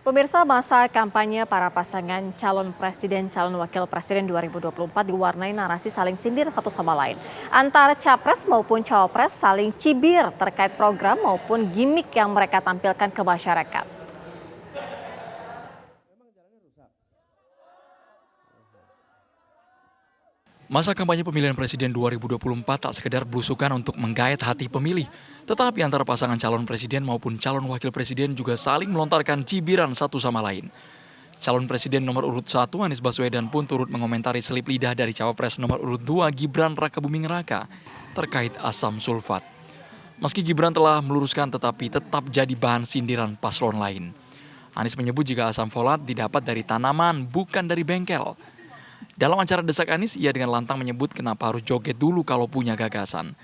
Pemirsa, masa kampanye para pasangan calon presiden, calon wakil presiden 2024 diwarnai narasi saling sindir satu sama lain. Antara capres maupun cawapres saling cibir terkait program maupun gimmick yang mereka tampilkan ke masyarakat. Masa kampanye pemilihan presiden 2024 tak sekedar belusukan untuk menggait hati pemilih, tetapi antara pasangan calon presiden maupun calon wakil presiden juga saling melontarkan cibiran satu sama lain. Calon presiden nomor urut 1 Anies Baswedan pun turut mengomentari selip lidah dari cawapres nomor urut 2 Gibran Rakabuming Raka terkait asam sulfat. Meski Gibran telah meluruskan tetapi tetap jadi bahan sindiran paslon lain. Anies menyebut jika asam folat didapat dari tanaman bukan dari bengkel. Dalam acara Desak Anies, ia dengan lantang menyebut kenapa harus joget dulu kalau punya gagasan.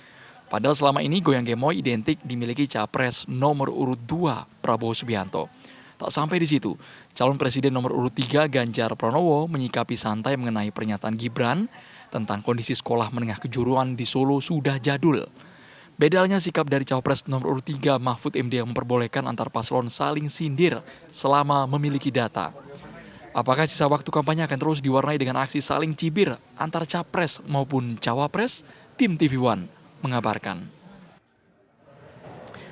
Padahal selama ini goyang gemoy identik dimiliki capres nomor urut 2 Prabowo Subianto. Tak sampai di situ, calon presiden nomor urut 3 Ganjar Pranowo menyikapi santai mengenai pernyataan Gibran tentang kondisi sekolah menengah kejuruan di Solo sudah jadul. Beda halnya sikap dari cawapres nomor urut 3 Mahfud MD yang memperbolehkan antar paslon saling sindir selama memiliki data. Apakah sisa waktu kampanye akan terus diwarnai dengan aksi saling cibir antar capres maupun cawapres? Tim TV One mengabarkan.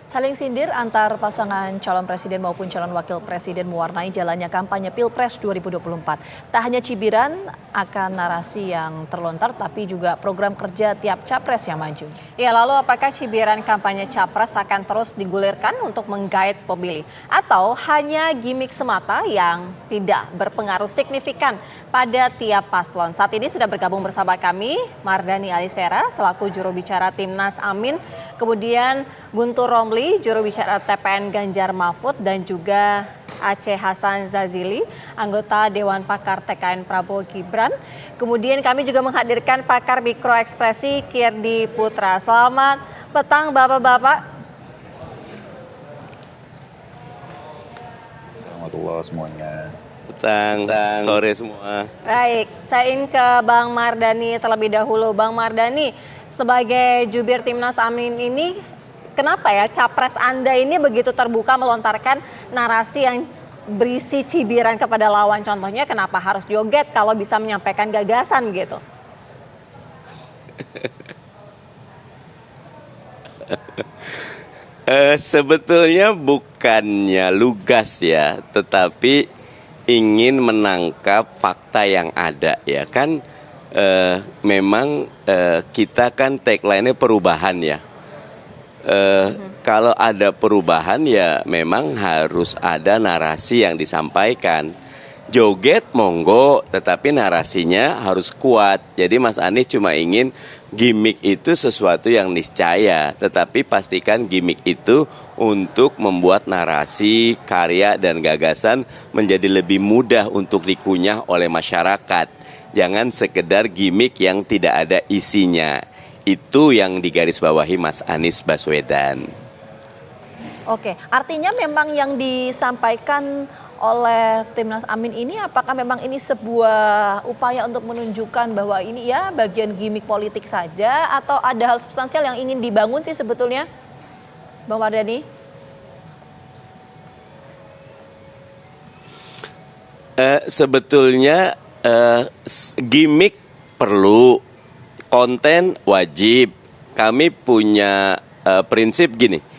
Saling sindir antar pasangan calon presiden maupun calon wakil presiden mewarnai jalannya kampanye Pilpres 2024. Tak hanya cibiran akan narasi yang terlontar, tapi juga program kerja tiap capres yang maju. Ya, lalu apakah cibiran kampanye capres akan terus digulirkan untuk menggait pemilih? Atau hanya gimmick semata yang tidak berpengaruh signifikan pada tiap paslon? Saat ini sudah bergabung bersama kami Mardani Alisera selaku juru bicara Timnas Amin, kemudian Guntur Romli, juru bicara TPN Ganjar Mahfud, dan juga Aceh Hasan Zazili, anggota Dewan Pakar TKN Prabowo Gibran. Kemudian kami juga menghadirkan pakar mikroekspresi Kirdi Putra. Selamat petang Bapak-Bapak. Warahmatullahi semuanya. Petang, sore semua. Baik, saya ingin ke Bang Mardani terlebih dahulu. Bang Mardani, sebagai jubir Timnas Amin ini, kenapa ya capres Anda ini begitu terbuka melontarkan narasi yang berisi cibiran kepada lawan? Contohnya kenapa harus joget kalau bisa menyampaikan gagasan gitu? Sebetulnya bukannya lugas ya, tetapi ingin menangkap fakta yang ada ya kan. Memang kita kan tagline-nya perubahan ya. Kalau ada perubahan ya memang harus ada narasi yang disampaikan. Joget monggo, tetapi narasinya harus kuat. Jadi Mas Anies cuma ingin gimmick itu sesuatu yang niscaya, tetapi pastikan gimmick itu untuk membuat narasi, karya dan gagasan menjadi lebih mudah untuk dikunyah oleh masyarakat. Jangan sekedar gimmick yang tidak ada isinya. Itu yang digarisbawahi Mas Anies Baswedan. Oke, artinya memang yang disampaikan oleh Timnas Amin ini apakah memang ini sebuah upaya untuk menunjukkan bahwa ini ya bagian gimmick politik saja atau ada hal substansial yang ingin dibangun sih sebetulnya, Bang Mardani? Sebetulnya gimmick perlu, konten wajib. Kami punya prinsip gini.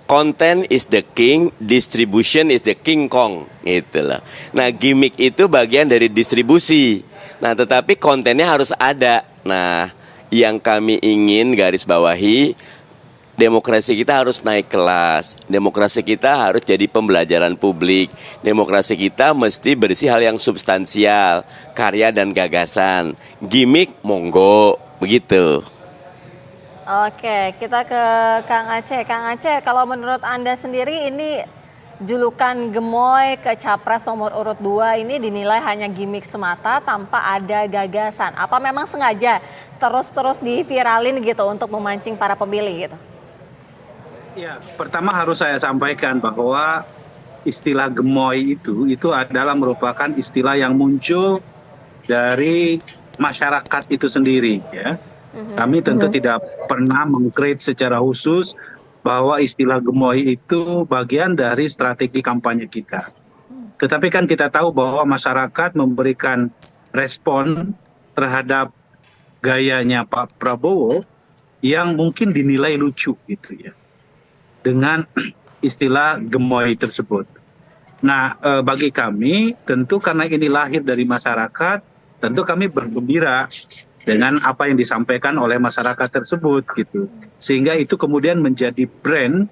Content is the king, distribution is the king kong, gitu loh. Nah, gimmick itu bagian dari distribusi. Nah, tetapi kontennya harus ada. Nah, yang kami ingin garis bawahi, demokrasi kita harus naik kelas. Demokrasi kita harus jadi pembelajaran publik. Demokrasi kita mesti berisi hal yang substansial, karya dan gagasan. Gimmick monggo, begitu. Oke, kita ke Kang Aceh. Kang Aceh, kalau menurut Anda sendiri ini julukan gemoy ke capres nomor urut 2 ini dinilai hanya gimmick semata tanpa ada gagasan. Apa memang sengaja terus-terus diviralin gitu untuk memancing para pemilih gitu? Ya, pertama harus saya sampaikan bahwa istilah gemoy itu adalah merupakan istilah yang muncul dari masyarakat itu sendiri ya. Kami tentu tidak pernah mengkreat secara khusus bahwa istilah gemoy itu bagian dari strategi kampanye kita. Tetapi kan kita tahu bahwa masyarakat memberikan respon terhadap gayanya Pak Prabowo yang mungkin dinilai lucu gitu ya, dengan istilah gemoy tersebut. Nah, bagi kami tentu karena ini lahir dari masyarakat, tentu kami bergembira dengan apa yang disampaikan oleh masyarakat tersebut gitu. Sehingga itu kemudian menjadi brand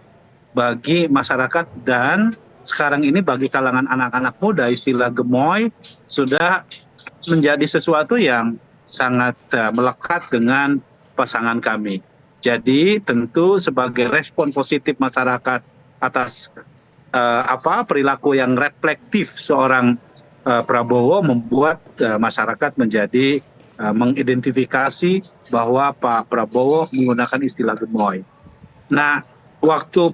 bagi masyarakat, dan sekarang ini bagi kalangan anak-anak muda istilah gemoy sudah menjadi sesuatu yang sangat melekat dengan pasangan kami. Jadi tentu sebagai respon positif masyarakat atas perilaku yang reflektif seorang Prabowo membuat masyarakat menjadi mengidentifikasi bahwa Pak Prabowo menggunakan istilah gemoy. Nah, waktu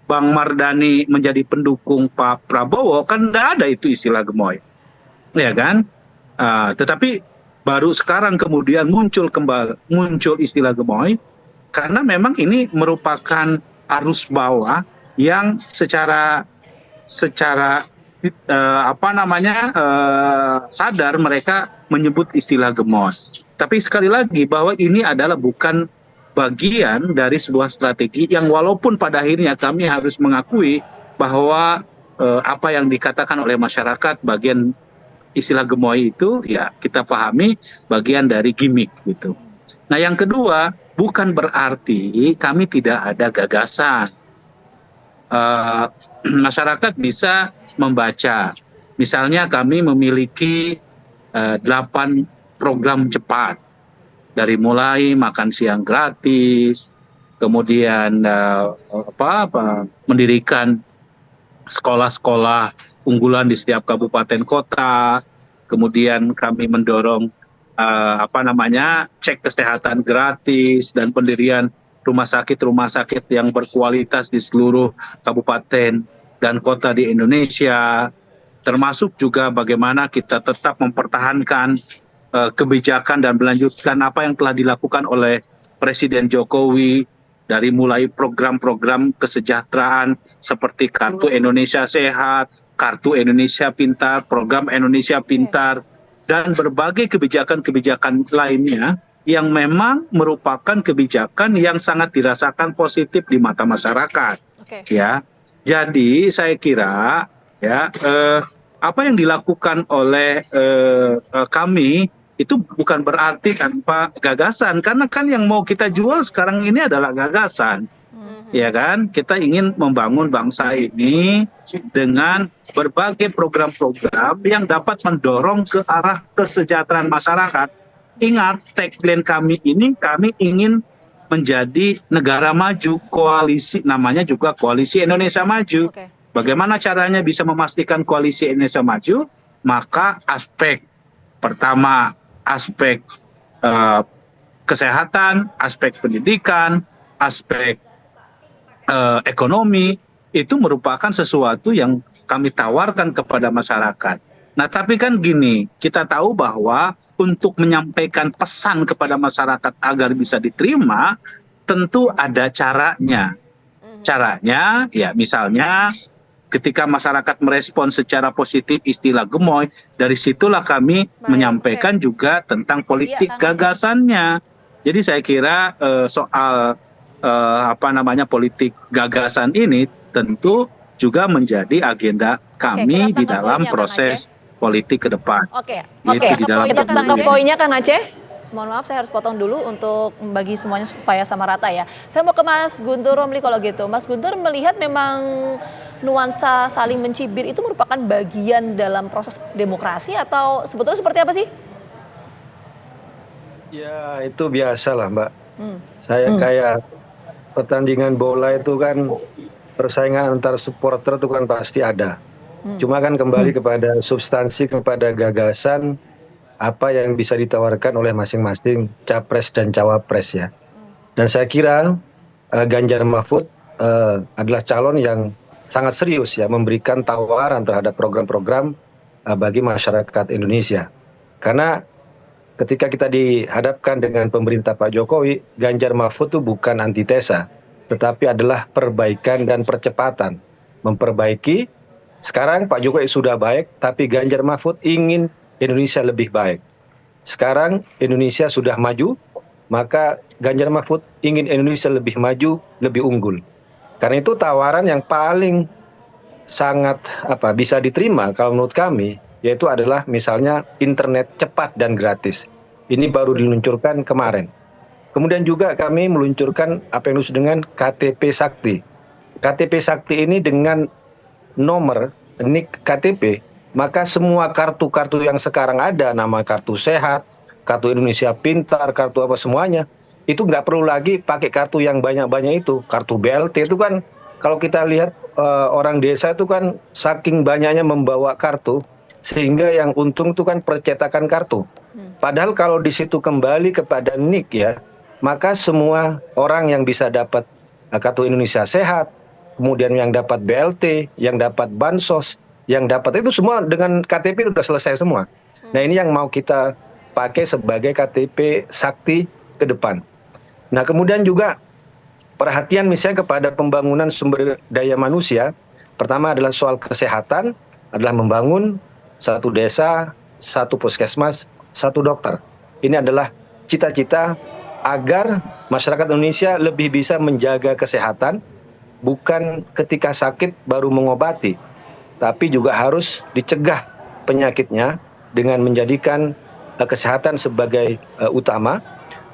Bang Mardhani menjadi pendukung Pak Prabowo kan tidak ada itu istilah gemoy, ya kan? Tetapi baru sekarang kemudian muncul istilah gemoy karena memang ini merupakan arus bawah yang secara sadar mereka menyebut istilah gemoy. Tapi sekali lagi bahwa ini adalah bukan bagian dari sebuah strategi yang walaupun pada akhirnya kami harus mengakui bahwa apa yang dikatakan oleh masyarakat bagian istilah gemoy itu ya kita pahami bagian dari gimmick gitu. Nah, yang kedua, bukan berarti kami tidak ada gagasan. Masyarakat bisa membaca. Misalnya kami memiliki 8 program cepat, dari mulai makan siang gratis, kemudian mendirikan sekolah-sekolah unggulan di setiap kabupaten kota, kemudian kami mendorong cek kesehatan gratis dan pendirian rumah sakit yang berkualitas di seluruh kabupaten dan kota di Indonesia, termasuk juga bagaimana kita tetap mempertahankan kebijakan dan melanjutkan apa yang telah dilakukan oleh Presiden Jokowi dari mulai program-program kesejahteraan seperti Kartu Indonesia Sehat, Kartu Indonesia Pintar, Program Indonesia Pintar, dan berbagai kebijakan-kebijakan lainnya yang memang merupakan kebijakan yang sangat dirasakan positif di mata masyarakat. Ya, jadi saya kira ya apa yang dilakukan oleh kami itu bukan berarti tanpa gagasan, karena kan yang mau kita jual sekarang ini adalah gagasan. Ya kan, kita ingin membangun bangsa ini dengan berbagai program-program yang dapat mendorong ke arah kesejahteraan masyarakat. Ingat, tagline kami ini, kami ingin menjadi negara maju, koalisi, namanya juga Koalisi Indonesia Maju. Bagaimana caranya bisa memastikan Koalisi Indonesia Maju? Maka aspek pertama, aspek kesehatan, aspek pendidikan, aspek ekonomi, itu merupakan sesuatu yang kami tawarkan kepada masyarakat. Nah, tapi kan gini, kita tahu bahwa untuk menyampaikan pesan kepada masyarakat agar bisa diterima, tentu ada caranya. Caranya, ya misalnya ketika masyarakat merespon secara positif istilah gemoy, dari situlah kami menyampaikan juga tentang politik gagasannya. Jadi saya kira soal politik gagasan ini tentu juga menjadi agenda kami di dalam proses politik ke depan. Di dalam tangkap poinnya Kang Aceh. Mohon maaf saya harus potong dulu untuk membagi semuanya supaya sama rata ya. Saya mau ke Mas Guntur Romli kalau gitu. Mas Guntur melihat memang nuansa saling mencibir itu merupakan bagian dalam proses demokrasi atau sebetulnya seperti apa sih? Ya itu biasa lah Mbak. Saya kayak pertandingan bola itu kan persaingan antar supporter itu kan pasti ada. Cuma kan kembali kepada substansi, kepada gagasan apa yang bisa ditawarkan oleh masing-masing capres dan cawapres ya. Dan saya kira Ganjar Mahfud adalah calon yang sangat serius ya memberikan tawaran terhadap program-program bagi masyarakat Indonesia. Karena ketika kita dihadapkan dengan pemerintah Pak Jokowi, Ganjar Mahfud itu bukan antitesa, tetapi adalah perbaikan dan percepatan. Memperbaiki Sekarang Pak Jokowi sudah baik, tapi Ganjar Mahfud ingin Indonesia lebih baik. Sekarang Indonesia sudah maju, maka Ganjar Mahfud ingin Indonesia lebih maju, lebih unggul. Karena itu tawaran yang paling sangat bisa diterima kalau menurut kami, yaitu adalah misalnya internet cepat dan gratis. Ini baru diluncurkan kemarin. Kemudian juga kami meluncurkan apa yang disebut dengan KTP Sakti. KTP Sakti ini dengan nomor NIK KTP, maka semua kartu-kartu yang sekarang ada, nama kartu sehat, kartu Indonesia Pintar, kartu apa semuanya, itu nggak perlu lagi pakai kartu yang banyak-banyak itu. Kartu BLT itu kan, kalau kita lihat orang desa itu kan saking banyaknya membawa kartu, sehingga yang untung itu kan percetakan kartu. Padahal kalau di situ kembali kepada NIK ya, maka semua orang yang bisa dapat kartu Indonesia Sehat, kemudian yang dapat BLT, yang dapat bansos, yang dapat itu semua dengan KTP sudah selesai semua. Nah ini yang mau kita pakai sebagai KTP Sakti ke depan. Nah kemudian juga perhatian misalnya kepada pembangunan sumber daya manusia. Pertama adalah soal kesehatan, adalah membangun satu desa, satu puskesmas, satu dokter. Ini adalah cita-cita agar masyarakat Indonesia lebih bisa menjaga kesehatan, bukan ketika sakit baru mengobati, tapi juga harus dicegah penyakitnya dengan menjadikan kesehatan sebagai utama.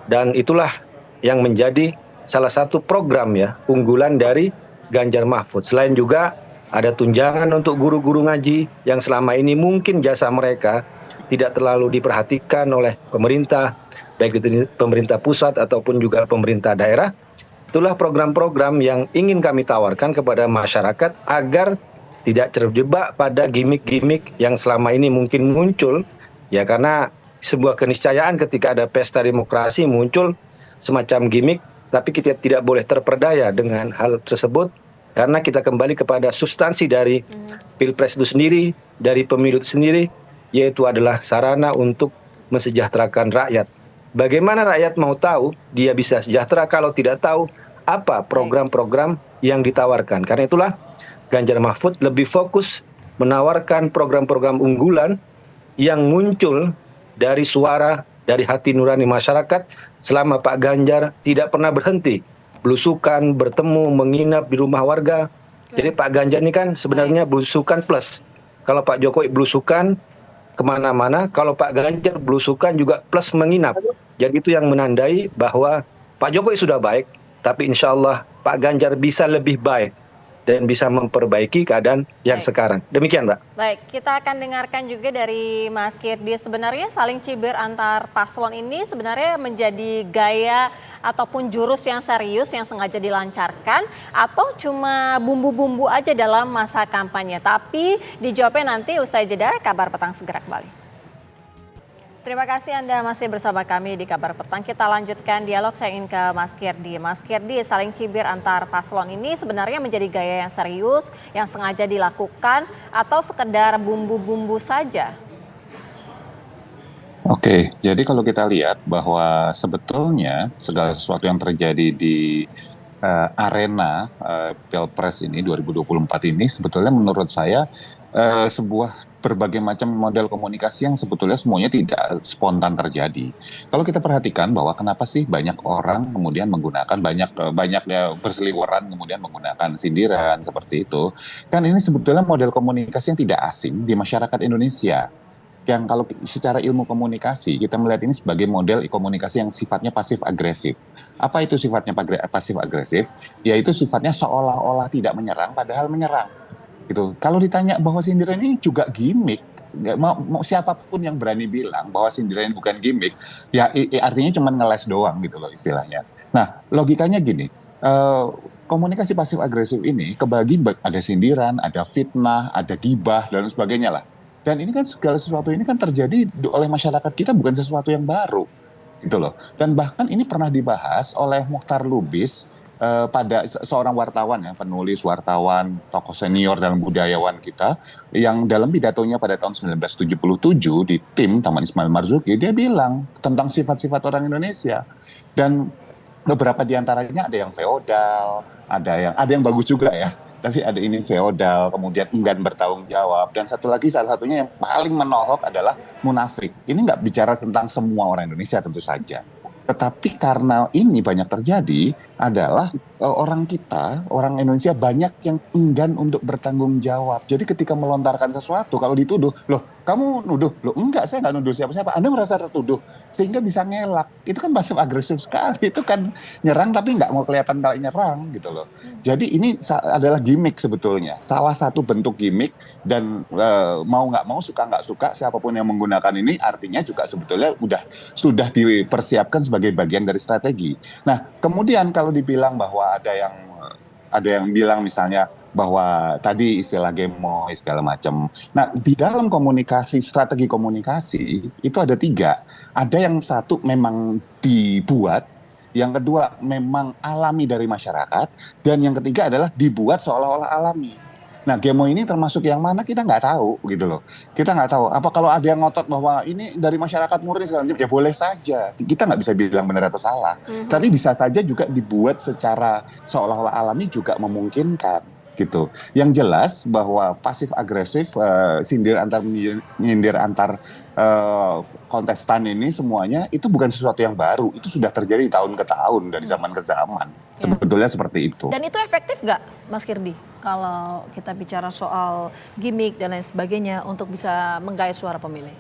Dan itulah yang menjadi salah satu program ya unggulan dari Ganjar Mahfud. Selain juga ada tunjangan untuk guru-guru ngaji yang selama ini mungkin jasa mereka tidak terlalu diperhatikan oleh pemerintah, baik itu pemerintah pusat ataupun juga pemerintah daerah. Itulah program-program yang ingin kami tawarkan kepada masyarakat agar tidak terjebak pada gimmick-gimmick yang selama ini mungkin muncul, ya karena sebuah keniscayaan ketika ada pesta demokrasi muncul semacam gimmick, tapi kita tidak boleh terperdaya dengan hal tersebut karena kita kembali kepada substansi dari Pilpres itu sendiri, dari pemilu itu sendiri, yaitu adalah sarana untuk mensejahterakan rakyat. Bagaimana rakyat mau tahu dia bisa sejahtera kalau tidak tahu apa program-program yang ditawarkan. Karena itulah Ganjar Mahfud lebih fokus menawarkan program-program unggulan yang muncul dari suara, dari hati nurani masyarakat selama Pak Ganjar tidak pernah berhenti belusukan, bertemu, menginap di rumah warga. Jadi Pak Ganjar ini kan sebenarnya belusukan plus. Kalau Pak Jokowi belusukan kemana-mana, kalau Pak Ganjar belusukan juga plus menginap. Jadi itu yang menandai bahwa Pak Jokowi sudah baik, tapi insya Allah Pak Ganjar bisa lebih baik dan bisa memperbaiki keadaan yang sekarang. Demikian, Mbak. Baik, kita akan dengarkan juga dari Mas Kirdi. Sebenarnya saling cibir antar paslon ini sebenarnya menjadi gaya ataupun jurus yang serius yang sengaja dilancarkan atau cuma bumbu-bumbu aja dalam masa kampanye. Tapi dijawabnya nanti usai jeda. Kabar Petang segera kembali. Terima kasih Anda masih bersama kami di Kabar Petang. Kita lanjutkan dialog, saya ingin ke Mas Kirdi. Mas Kirdi, saling cibir antar paslon ini sebenarnya menjadi gaya yang serius, yang sengaja dilakukan, atau sekedar bumbu-bumbu saja? Oke, jadi kalau kita lihat bahwa sebetulnya segala sesuatu yang terjadi di arena Pilpres ini 2024 ini sebetulnya menurut saya sebuah berbagai macam model komunikasi yang sebetulnya semuanya tidak spontan terjadi. Kalau kita perhatikan bahwa kenapa sih banyak orang kemudian menggunakan banyaknya berseliweran kemudian menggunakan sindiran seperti itu, kan ini sebetulnya model komunikasi yang tidak asing di masyarakat Indonesia. Yang kalau secara ilmu komunikasi kita melihat ini sebagai model komunikasi yang sifatnya pasif agresif. Apa itu sifatnya pasif agresif? Yaitu sifatnya seolah-olah tidak menyerang padahal menyerang. Gitu. Kalau ditanya bahwa sindiran ini juga gimmick, mau siapapun yang berani bilang bahwa sindiran ini bukan gimmick, ya artinya cuma ngeles doang gitu loh istilahnya. Nah logikanya gini, komunikasi pasif agresif ini kebagi ada sindiran, ada fitnah, ada gibah dan sebagainya lah. Dan ini kan segala sesuatu ini kan terjadi oleh masyarakat kita bukan sesuatu yang baru gitu loh. Dan bahkan ini pernah dibahas oleh Muchtar Lubis pada seorang wartawan ya, penulis, wartawan, tokoh senior dalam budayawan kita yang dalam pidatonya pada tahun 1977 di tim Taman Ismail Marzuki, dia bilang tentang sifat-sifat orang Indonesia. Dan beberapa diantaranya ada yang feodal, ada yang bagus juga ya. tapi ada ini feodal, kemudian enggan bertanggung jawab, dan satu lagi salah satunya yang paling menohok adalah munafik. Ini nggak bicara tentang semua orang Indonesia tentu saja. Tetapi karena ini banyak terjadi adalah orang kita, orang Indonesia banyak yang enggan untuk bertanggung jawab. Jadi ketika melontarkan sesuatu, kalau dituduh, loh kamu nuduh, loh enggak saya nggak nuduh siapa-siapa, Anda merasa tertuduh, sehingga bisa ngelak. Itu kan pasif agresif sekali, itu kan nyerang tapi nggak mau kelihatan kalau nyerang gitu loh. Jadi ini adalah gimmick sebetulnya, salah satu bentuk gimmick dan mau nggak mau, suka nggak suka, siapapun yang menggunakan ini artinya juga sebetulnya sudah dipersiapkan sebagai bagian dari strategi. Nah, kemudian kalau dibilang bahwa ada yang bilang misalnya bahwa tadi istilah gemoy segala macam. Nah, di dalam komunikasi, strategi komunikasi itu ada 3. Ada yang satu memang dibuat, yang kedua memang alami dari masyarakat, dan yang ketiga adalah dibuat seolah-olah alami. Nah, gemoy ini termasuk yang mana kita nggak tahu gitu loh. Kita nggak tahu. Apa kalau ada yang ngotot bahwa ini dari masyarakat murni segala macam, ya boleh saja. Kita nggak bisa bilang benar atau salah. Tapi bisa saja juga dibuat secara seolah-olah alami juga memungkinkan gitu. Yang jelas bahwa pasif agresif, sindir antar menyindir antar kontestan ini semuanya itu bukan sesuatu yang baru. Itu sudah terjadi tahun ke tahun, dari zaman ke zaman. Sebetulnya seperti itu. Dan itu efektif nggak, Mas Kirdi? Kalau kita bicara soal gimmick dan lain sebagainya untuk bisa menggait suara pemilih.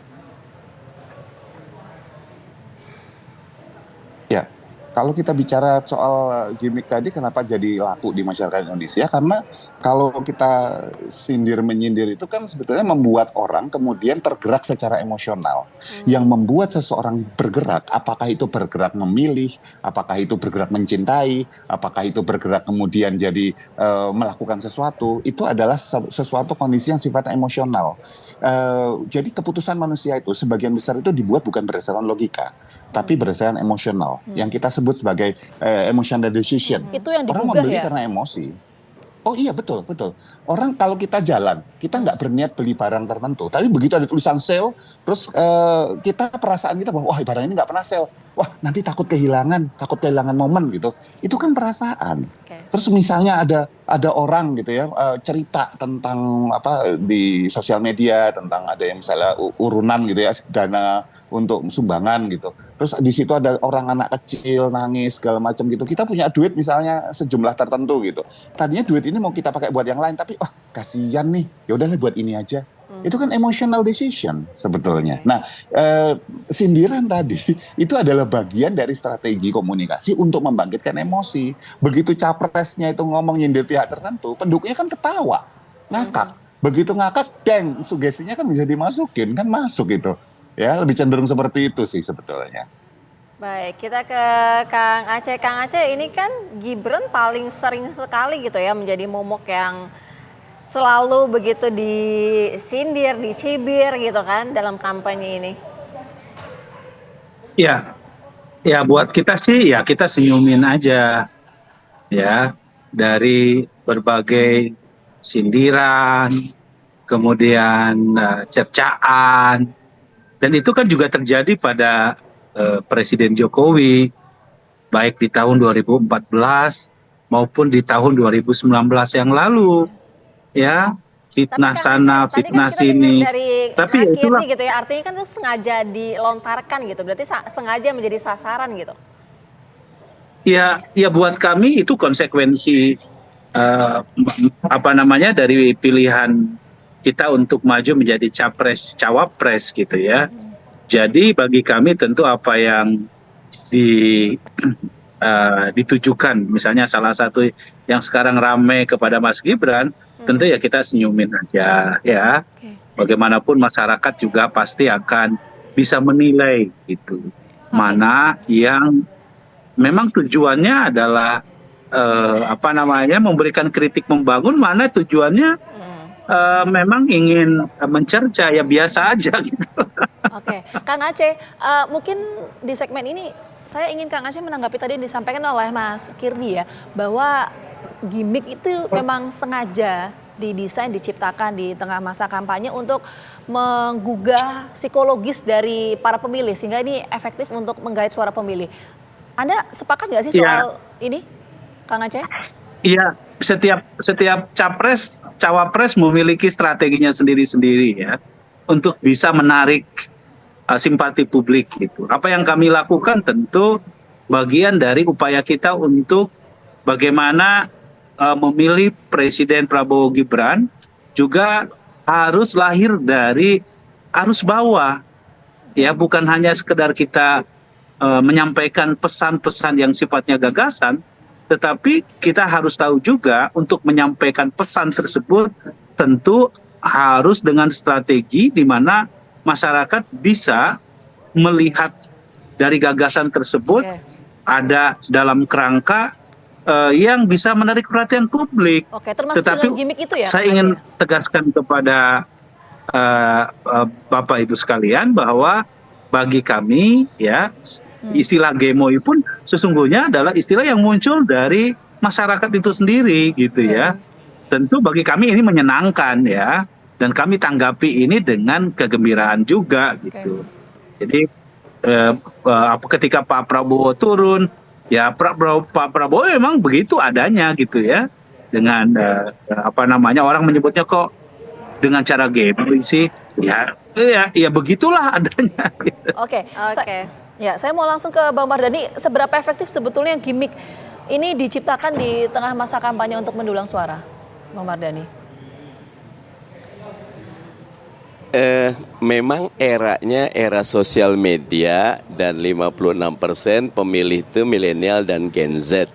Ya, kalau kita bicara soal gimmick tadi, kenapa jadi laku di masyarakat Indonesia? Karena kalau kita sindir-menyindir itu kan sebetulnya membuat orang kemudian tergerak secara emosional. Yang membuat seseorang bergerak, apakah itu bergerak memilih, apakah itu bergerak mencintai, apakah itu bergerak kemudian jadi melakukan sesuatu, itu adalah sesuatu kondisi yang sifatnya emosional. Jadi keputusan manusia itu sebagian besar itu dibuat bukan berdasarkan logika, tapi berdasarkan emosional. Yang kita sebut sebagai emotional decision. Itu yang Orang digugah membeli ya? karena emosi. Oh iya, betul. Orang kalau kita jalan, kita nggak berniat beli barang tertentu, tapi begitu ada tulisan sale, terus kita perasaan kita bahwa wah barang ini nggak pernah sale, wah nanti takut kehilangan momen gitu. Itu kan perasaan. Terus misalnya ada orang gitu ya cerita tentang apa di sosial media tentang ada yang misalnya urunan gitu ya, dana untuk sumbangan gitu. Terus di situ ada orang anak kecil nangis segala macam gitu. Kita punya duit misalnya sejumlah tertentu gitu. Tadinya duit ini mau kita pakai buat yang lain, tapi kasihan nih. Ya udahlah buat ini aja. Itu kan emotional decision sebetulnya. Nah, sindiran tadi itu adalah bagian dari strategi komunikasi untuk membangkitkan emosi. Begitu capresnya itu ngomong nyindir pihak tertentu, pendukungnya kan ketawa, ngakak. Begitu ngakak, deng, sugestinya kan bisa dimasukin, kan masuk itu. Ya, lebih cenderung seperti itu sih sebetulnya. Baik, kita ke Kang Aceh. Kang Aceh, ini kan Gibran paling sering sekali gitu ya menjadi momok yang selalu begitu disindir, dicibir gitu kan dalam kampanye ini. Ya buat kita sih ya kita senyumin aja ya, dari berbagai sindiran, kemudian cercaan. Dan itu kan juga terjadi pada Presiden Jokowi, baik di tahun 2014 maupun di tahun 2019 yang lalu, ya fitnah sana, fitnah sini. Tapi Mas Kirdi gitu ya, artinya kan itu sengaja dilontarkan gitu, berarti sengaja menjadi sasaran gitu. Ya buat kami itu konsekuensi dari pilihan kita untuk maju menjadi capres cawapres gitu ya. Jadi bagi kami tentu apa yang ditujukan, misalnya salah satu yang sekarang ramai kepada Mas Gibran, tentu ya kita senyumin aja ya. Bagaimanapun masyarakat juga pasti akan bisa menilai gitu. Mana yang memang tujuannya adalah memberikan kritik membangun, mana tujuannya memang ingin mencerca, ya biasa aja gitu. Oke, Kang Aceh, mungkin di segmen ini saya ingin Kang Aceh menanggapi tadi yang disampaikan oleh Mas Kirdi ya, bahwa gimmick itu memang sengaja didesain, diciptakan di tengah masa kampanye untuk menggugah psikologis dari para pemilih sehingga ini efektif untuk menggait suara pemilih. Anda sepakat nggak sih soal ini, Kang Aceh? Iya, setiap capres, cawapres memiliki strateginya sendiri-sendiri ya untuk bisa menarik simpati publik gitu. Apa yang kami lakukan tentu bagian dari upaya kita untuk bagaimana memilih Presiden Prabowo Gibran juga harus lahir dari arus bawah ya, bukan hanya sekedar kita menyampaikan pesan-pesan yang sifatnya gagasan, tetapi kita harus tahu juga untuk menyampaikan pesan tersebut tentu harus dengan strategi di mana masyarakat bisa melihat dari gagasan tersebut ada dalam kerangka yang bisa menarik perhatian publik. Oke, termasuk Tetapi dengan gimmick itu ya? saya ingin tegaskan kepada Bapak Ibu sekalian bahwa bagi kami ya istilah gemoy pun sesungguhnya adalah istilah yang muncul dari masyarakat itu sendiri gitu ya. Tentu bagi kami ini menyenangkan ya, dan kami tanggapi ini dengan kegembiraan juga gitu. Jadi ketika Pak Prabowo turun ya, Pak Prabowo memang begitu adanya gitu ya, dengan orang menyebutnya kok dengan cara gemoy sih ya begitulah adanya gitu. Oke. Ya, saya mau langsung ke Bang Mardhani. Seberapa efektif sebetulnya gimmick ini diciptakan di tengah masa kampanye untuk mendulang suara, Bang Mardhani? Memang eranya era sosial media dan 56% pemilih itu milenial dan Gen Z.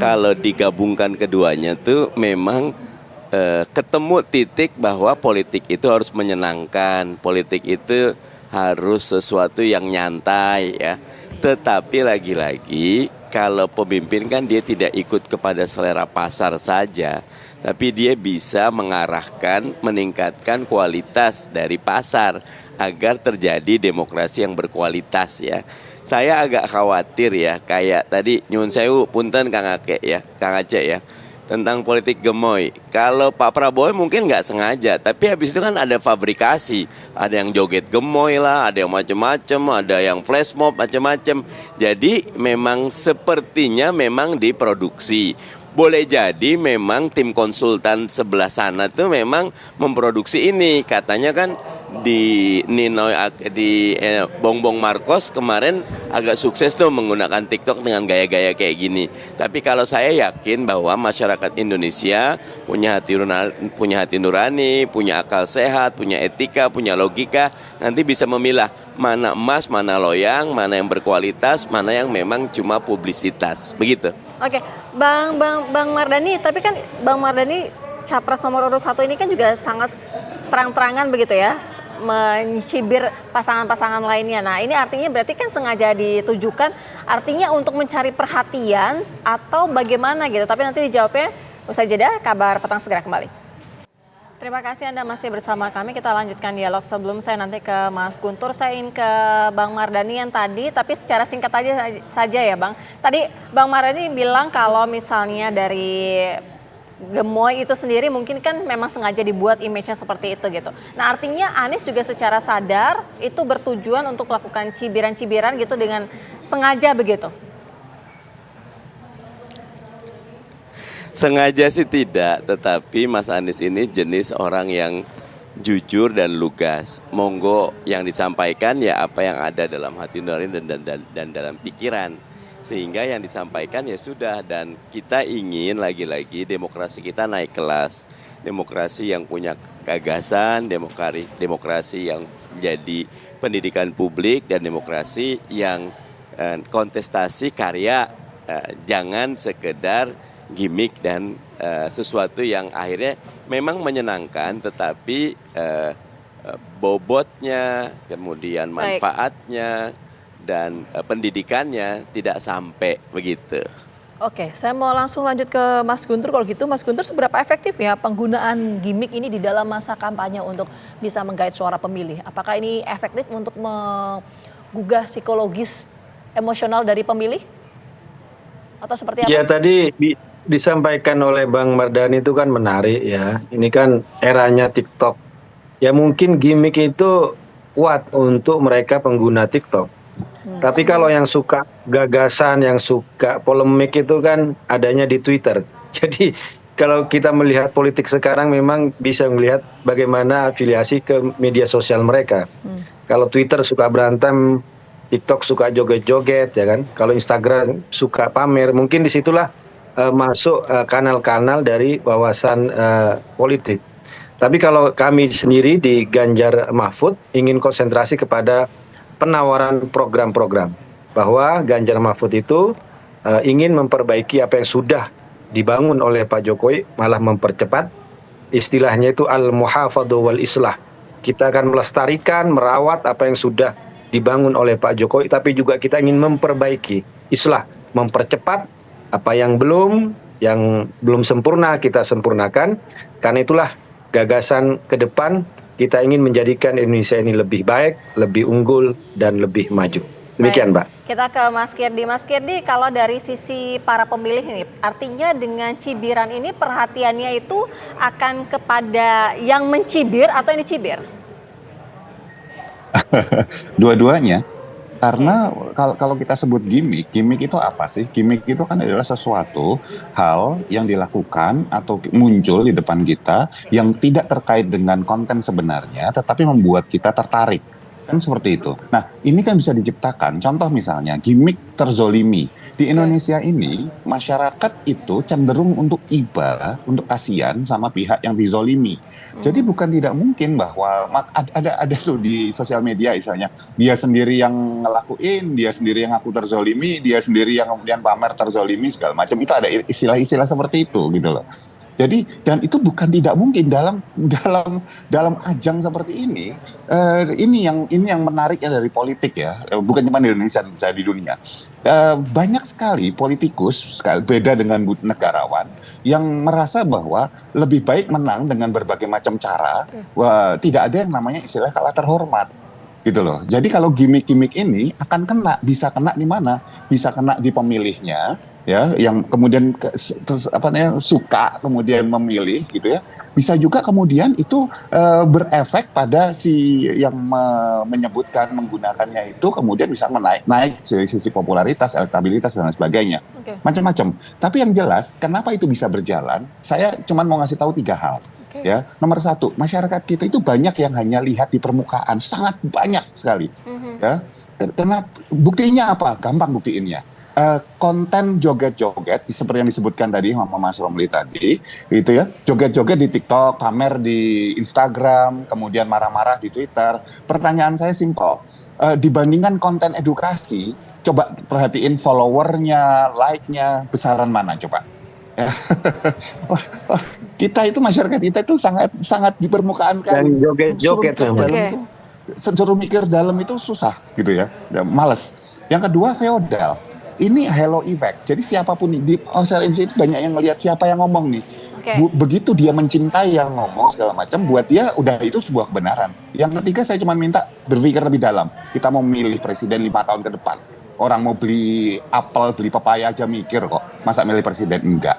Kalau digabungkan keduanya tuh memang ketemu titik bahwa politik itu harus menyenangkan, politik itu harus sesuatu yang nyantai ya. Tetapi lagi-lagi kalau pemimpin kan dia tidak ikut kepada selera pasar saja, tapi dia bisa mengarahkan, meningkatkan kualitas dari pasar agar terjadi demokrasi yang berkualitas ya. Saya agak khawatir ya, kayak tadi nyun sewu punten Kang Aceh ya, tentang politik gemoy. Kalau Pak Prabowo mungkin nggak sengaja, tapi habis itu kan ada fabrikasi, ada yang joget gemoy lah, ada yang macam-macam, ada yang flash mob macam-macam. Jadi memang sepertinya memang diproduksi. Boleh jadi memang tim konsultan sebelah sana tuh memang memproduksi ini. Katanya kan di Bongbong Marcos kemarin agak sukses tuh menggunakan TikTok dengan gaya-gaya kayak gini. Tapi kalau saya yakin bahwa masyarakat Indonesia punya hati nurani, punya akal sehat, punya etika, punya logika, nanti bisa memilah mana emas, mana loyang, mana yang berkualitas, mana yang memang cuma publisitas. Begitu. Oke, Bang Mardhani, tapi kan Bang Mardhani capres nomor urut 1 ini kan juga sangat terang-terangan begitu ya, mencibir pasangan-pasangan lainnya. Nah, ini artinya berarti kan sengaja ditujukan, artinya untuk mencari perhatian atau bagaimana gitu. Tapi nanti dijawabnya usai jeda. Kabar Petang segera kembali. Terima kasih Anda masih bersama kami. Kita lanjutkan dialog. Sebelum saya nanti ke Mas Guntur, saya ingin ke Bang Mardhani yang tadi, tapi secara singkat saja ya Bang. Tadi Bang Mardhani bilang kalau misalnya dari gemoy itu sendiri mungkin kan memang sengaja dibuat image-nya seperti itu gitu. Nah, artinya Anies juga secara sadar itu bertujuan untuk melakukan cibiran-cibiran gitu dengan sengaja begitu? Sengaja sih tidak, tetapi Mas Anies ini jenis orang yang jujur dan lugas. Monggo yang disampaikan ya apa yang ada dalam hati nurani dan dalam pikiran. Sehingga yang disampaikan ya sudah, dan kita ingin lagi-lagi demokrasi kita naik kelas. Demokrasi yang punya gagasan, demokrasi yang jadi pendidikan publik, dan demokrasi yang kontestasi karya, jangan sekedar gimmick dan sesuatu yang akhirnya memang menyenangkan, tetapi bobotnya, kemudian manfaatnya, dan pendidikannya tidak sampai begitu. Oke, saya mau langsung lanjut ke Mas Guntur. Kalau gitu Mas Guntur, seberapa efektif ya penggunaan gimmick ini di dalam masa kampanye untuk bisa menggait suara pemilih? Apakah ini efektif untuk menggugah psikologis emosional dari pemilih? Atau seperti apa? Ya, tadi disampaikan oleh Bang Mardhani itu kan menarik ya. Ini kan eranya TikTok. Ya mungkin gimmick itu kuat untuk mereka pengguna TikTok. Tapi kalau yang suka gagasan, yang suka polemik itu kan adanya di Twitter. Jadi kalau kita melihat politik sekarang memang bisa melihat bagaimana afiliasi ke media sosial mereka. Kalau Twitter suka berantem, TikTok suka joget-joget, ya kan. Kalau Instagram suka pamer, mungkin disitulah masuk kanal-kanal dari wawasan politik. Tapi kalau kami sendiri di Ganjar Mahfud ingin konsentrasi kepada penawaran program-program. Bahwa Ganjar Mahfud itu ingin memperbaiki apa yang sudah dibangun oleh Pak Jokowi, malah mempercepat. Istilahnya itu al-muhafadhu wal islah. Kita akan melestarikan, merawat apa yang sudah dibangun oleh Pak Jokowi, tapi juga kita ingin memperbaiki, islah, mempercepat apa yang belum sempurna kita sempurnakan. Karena itulah gagasan ke depan kita ingin menjadikan Indonesia ini lebih baik, lebih unggul, dan lebih maju. Demikian, Mbak. Kita ke Mas Kirdi. Mas Kirdi, kalau dari sisi para pemilih ini, artinya dengan cibiran ini perhatiannya itu akan kepada yang mencibir atau yang dicibir? Dua-duanya. Karena kalau kita sebut gimmick itu apa sih? Gimmick itu kan adalah sesuatu hal yang dilakukan atau muncul di depan kita yang tidak terkait dengan konten sebenarnya, tetapi membuat kita tertarik. Kan seperti itu. Nah, ini kan bisa diciptakan. Contoh misalnya, gimmick terzolimi. Di Indonesia ini, masyarakat itu cenderung untuk iba, untuk kasihan sama pihak yang dizolimi. Jadi bukan tidak mungkin bahwa ada tuh di sosial media misalnya, dia sendiri yang ngelakuin, dia sendiri yang ngaku terzolimi, dia sendiri yang kemudian pamer terzolimi, segala macam. Itu ada istilah-istilah seperti itu gitu loh. Jadi dan itu bukan tidak mungkin dalam ajang seperti ini. Ini yang menariknya dari politik ya, bukan cuma di Indonesia, bisa di dunia. Banyak sekali politikus, beda dengan negarawan, yang merasa bahwa lebih baik menang dengan berbagai macam cara. Tidak ada yang namanya istilah kalah terhormat. Gitu loh. Jadi kalau gimmick-gimmick ini akan bisa kena di mana? Bisa kena di pemilihnya, ya, yang kemudian suka kemudian memilih gitu ya. Bisa juga kemudian itu berefek pada si yang menyebutkan menggunakannya itu kemudian bisa naik sisi popularitas, elektabilitas dan sebagainya. Macam-macam. Tapi yang jelas kenapa itu bisa berjalan? Saya cuma mau ngasih tahu 3 hal. Ya, nomor 1, masyarakat kita itu banyak yang hanya lihat di permukaan, sangat banyak sekali. Ya, karena buktinya apa? Gampang buktiinnya. Konten joget-joget seperti yang disebutkan tadi sama Mas Romli tadi, gitu ya, joget-joget di TikTok, pamer di Instagram, kemudian marah-marah di Twitter. Pertanyaan saya simpel, dibandingkan konten edukasi, coba perhatiin followernya, like-nya, besaran mana coba? Kita itu masyarakat kita itu sangat di permukaan kan. Dan joget-joget Suruh mikir dalam itu susah gitu ya, males. Yang kedua feodal. Ini halo effect. Jadi siapapun di OCLNC itu banyak yang melihat siapa yang ngomong nih. Begitu dia mencintai yang ngomong segala macam, buat dia udah itu sebuah kebenaran. Yang ketiga saya cuma minta berpikir lebih dalam. Kita mau memilih presiden 5 tahun ke depan. Orang mau beli apel, beli pepaya aja mikir kok. Masa milih presiden? Enggak.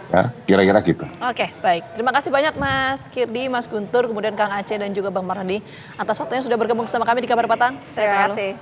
Ya, kira-kira gitu. Oke, baik. Terima kasih banyak Mas Kirdi, Mas Guntur, kemudian Kang Aceh dan juga Bang Marhadi atas waktunya sudah bergabung bersama kami di Kabar Petang. Terima kasih.